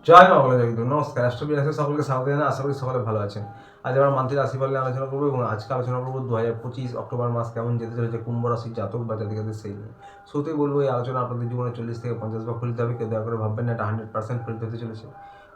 জয় মা বলে জগদীপ। নমস্কার, অ্যাস্ট্রোবিয়াসে সকলকে স্বাগত জানাই। আশা করি সকলে ভালো আছেন। আজ আমরা মান্থলি রাশিফল নিয়ে আলোচনা করবো এবং আজকে আলোচনা করবো 2025 অক্টোবর মাস কেমন যেতে চলেছে কুম্ভ রাশির জাতক বা জাতিকাদের সেই নিয়ে। শুরুতেই বলবো, এই আলোচনা আপনাদের জীবনে 40 থেকে 50 ভাগ ফলিত হবে। কেউ দয়া করে ভাববেন না এটা 100% ফলিত হতে চলেছে।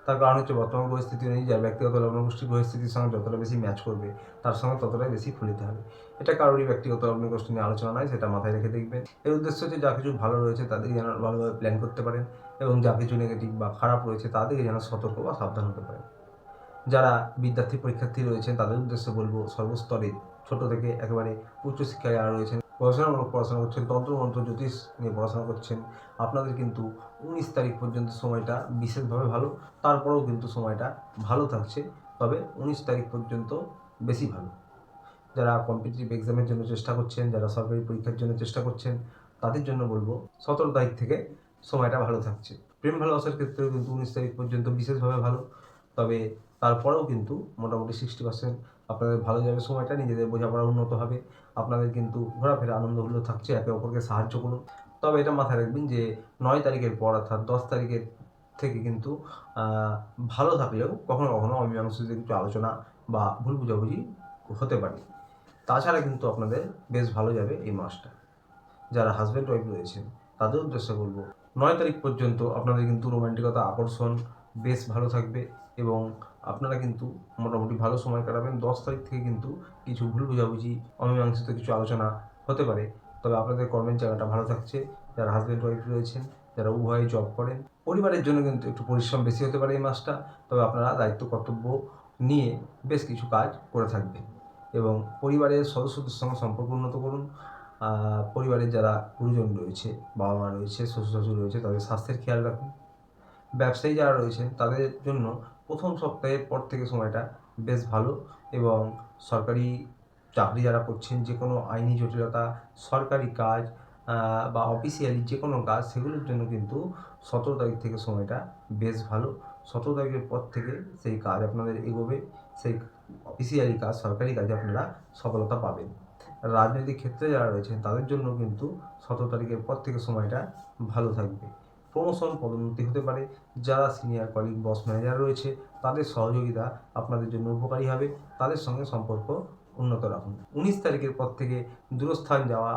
তার কারণ হচ্ছে বর্তমান পরিস্থিতি অনুযায়ী যার ব্যক্তিগত লগ্নগোষ্ঠীর পরিস্থিতির সঙ্গে যতটা বেশি ম্যাচ করবে তার সঙ্গে ততটাই বেশি ফলিত হবে। এটা কারোরই ব্যক্তিগত লগ্নগোষ্ঠী নিয়ে আলোচনা নয়, সেটা মাথায় রেখে দেখবেন। এর উদ্দেশ্য হচ্ছে যা কিছু ভালো রয়েছে তাদেরকে যেন ভালোভাবে প্ল্যান করতে পারেন এবং যা কিছু নেগেটিভ বা খারাপ রয়েছে তাদেরকে যেন সতর্ক বা সাবধান হতে পারেন। যারা বিদ্যার্থী পরীক্ষার্থী রয়েছেন তাদের উদ্দেশ্যে বলবো, সর্বস্তরে ছোট থেকে একেবারে উচ্চশিক্ষায় যারা রয়েছেন, পড়াশোনা করছেন, তন্ত্রমন্ত্র জ্যোতিষ নিয়ে পড়াশোনা করছেন, আপনাদের কিন্তু 19 তারিখ পর্যন্ত সময়টা বিশেষভাবে ভালো। তারপরেও কিন্তু সময়টা ভালো থাকছে, তবে 19 তারিখ পর্যন্ত বেশি ভালো। যারা কম্পিটিটিভ এক্সামের জন্য চেষ্টা করছেন, যারা সরকারি পরীক্ষার জন্য চেষ্টা করছেন, তাদের জন্য বলবো 17 তারিখ থেকে সময়টা ভালো থাকছে। প্রেম ভালোবাসার ক্ষেত্রেও কিন্তু 19 তারিখ পর্যন্ত বিশেষভাবে ভালো, তবে তারপরেও কিন্তু মোটামুটি 60% আপনাদের ভালো যাবে সময়টা। নিজেদের বোঝাপড়া উন্নত হবে, আপনাদের কিন্তু ঘোরাফেরা আনন্দ উল্লাস থাকছে, একে অপরকে সাহায্য করুন। তবে এটা মাথায় রাখবেন যে 9 তারিখের পর অর্থাৎ 10 তারিখের থেকে কিন্তু ভালো থাকলেও কখনো কখনো অমীমাংসিত কিছু আলোচনা বা ভুল বুঝাবুঝি হতে পারে। তাছাড়া কিন্তু আপনাদের বেশ ভালো যাবে এই মাসটা। যারা হাজব্যান্ড ওয়াইফ রয়েছেন তাদের উদ্দেশ্যে বলবো, 9 তারিখ পর্যন্ত আপনাদের কিন্তু রোমান্টিকতা আকর্ষণ বেশ ভালো থাকবে এবং আপনারা কিন্তু মোটামুটি ভালো সময় কাটাবেন। 10 তারিখ থেকে কিন্তু কিছু ভুল বোঝাবুঝি, অমীমাংসিত কিছু আলোচনা হতে পারে, তবে আপনাদের কর্মের জায়গাটা ভালো থাকছে। যারা হাজব্যান্ড ওয়াইফ রয়েছেন, যারা উভয়ে জব করেন, পরিবারের জন্য কিন্তু একটু পরিশ্রম বেশি হতে পারে এই মাসটা, তবে আপনারা দায়িত্ব কর্তব্য নিয়ে বেশ কিছু কাজ করে থাকবেন এবং পরিবারের সদস্যদের সঙ্গে সম্পর্ক উন্নত করুন। পরিবারের যারা গুরুজন রয়েছে, বাবা মা রয়েছে, শ্বশুর শাশুড়ি রয়েছে, তাদের স্বাস্থ্যের খেয়াল রাখুন। ব্যবসায়ী যারা রয়েছেন তাদের জন্য প্রথম সপ্তাহের পর থেকে সময়টা বেশ ভালো এবং সরকারি চাকরি যারা করছেন, যে কোনো আইনি জটিলতা, সরকারি কাজ বা অফিসিয়ালি যে কোনো কাজ, সেগুলোর জন্য কিন্তু 17 তারিখ থেকে সময়টা বেশ ভালো। 17 তারিখের পর থেকে সেই কাজ আপনাদের এগোবে, সেই অফিসিয়ালি কাজ, সরকারি কাজে আপনারা সফলতা পাবেন। রাজনৈতিক ক্ষেত্রে যারা রয়েছেন তাদের জন্য কিন্তু 17 তারিখের পর থেকে সময়টা ভালো থাকবে। প্রমোশন, পদোন্নতি হতে পারে। যারা সিনিয়র কলিগ, বস, ম্যানেজার রয়েছে তাদের সহযোগিতা আপনাদের জন্য উপকারী হবে, তাদের সঙ্গে সম্পর্ক উন্নত রাখুন। 19 তারিখের পর থেকে দূরস্থান যাওয়া,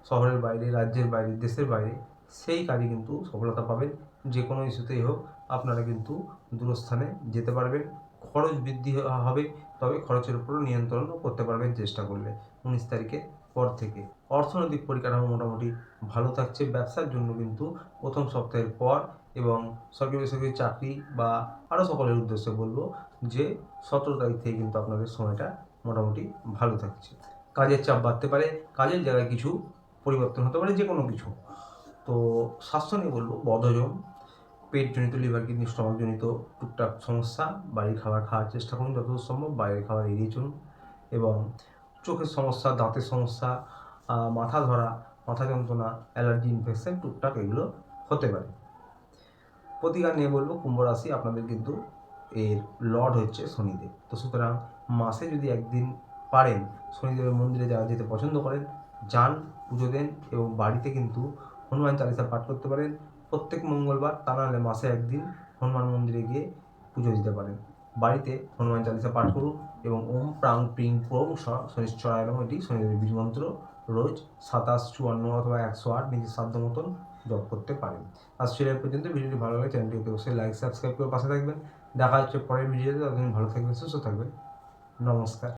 শহরের বাইরে, রাজ্যের বাইরে, দেশের বাইরে, সেই কাজে কিন্তু সফলতা পাবেন। যে কোনো ইস্যুতেই হোক আপনারা কিন্তু দূরস্থানে যেতে পারবেন। খরচ বৃদ্ধি হবে, তবে খরচের উপরও নিয়ন্ত্রণ করতে পারবেন চেষ্টা করলে। 19 তারিখের পর থেকে অর্থনৈতিক পরিকাঠামো মোটামুটি ভালো থাকছে। ব্যবসার জন্য কিন্তু প্রথম সপ্তাহের পর এবং সরকারি বেসরকারি চাকরি বা আরও সকলের উদ্দেশ্যে বলবো যে 17 তারিখ থেকে কিন্তু আপনাদের সময়টা মোটামুটি ভালো থাকছে। কাজের চাপ বাড়তে পারে, কাজের জায়গায় কিছু পরিবর্তন হতে পারে, যে কোনো কিছু। তো স্বাস্থ্য নিয়ে বলবো, বদহজম, পেটজনিত, লিভার কিডনি স্টমাকজনিত টুকটাক সমস্যা, বাড়ির খাবার খাওয়ার চেষ্টা করুন যতদূর সম্ভব, বাইরের খাবার এড়িয়ে চলুন। এবং চোখের সমস্যা, দাঁতের সমস্যা, মাথা ধরা, মাথা যন্ত্রণা, অ্যালার্জি, ইনফেকশন টুকটাক এগুলো হতে পারে। প্রতিকার নিয়ে বলবো, কুম্ভ রাশি আপনাদের কিন্তু এর লর্ড হচ্ছে শনিদেব। তো সুতরাং মাসে যদি একদিন পারেন শনিদেবের মন্দিরে যারা যেতে পছন্দ করেন, যান, পুজো দেন এবং বাড়িতে কিন্তু হনুমান চালিসা পাঠ করতে পারেন প্রত্যেক মঙ্গলবার। তা নাহলে মাসে একদিন হনুমান মন্দিরে গিয়ে পুজো দিতে পারেন। বাড়িতে হনুমান চালিসা পাঠ করুন এবং ওম প্রাং প্রিং প্রং শনিশ্চরায় নমঃ, এটি শনিদেবের বীজ মন্ত্র রোজ 27, 54 অথবা 108 নিজের সাধ্য মতন জপ করতে পারেন। আজ শেয়ার পর্যন্ত। ভিডিওটি ভালো লাগে চ্যানেলটিকে অবশ্যই লাইক, সাবস্ক্রাইব করে পাশে থাকবেন। দেখা হচ্ছে পরের ভিডিওতে। ততদিন ভালো থাকবেন, সুস্থ থাকবেন। নমস্কার।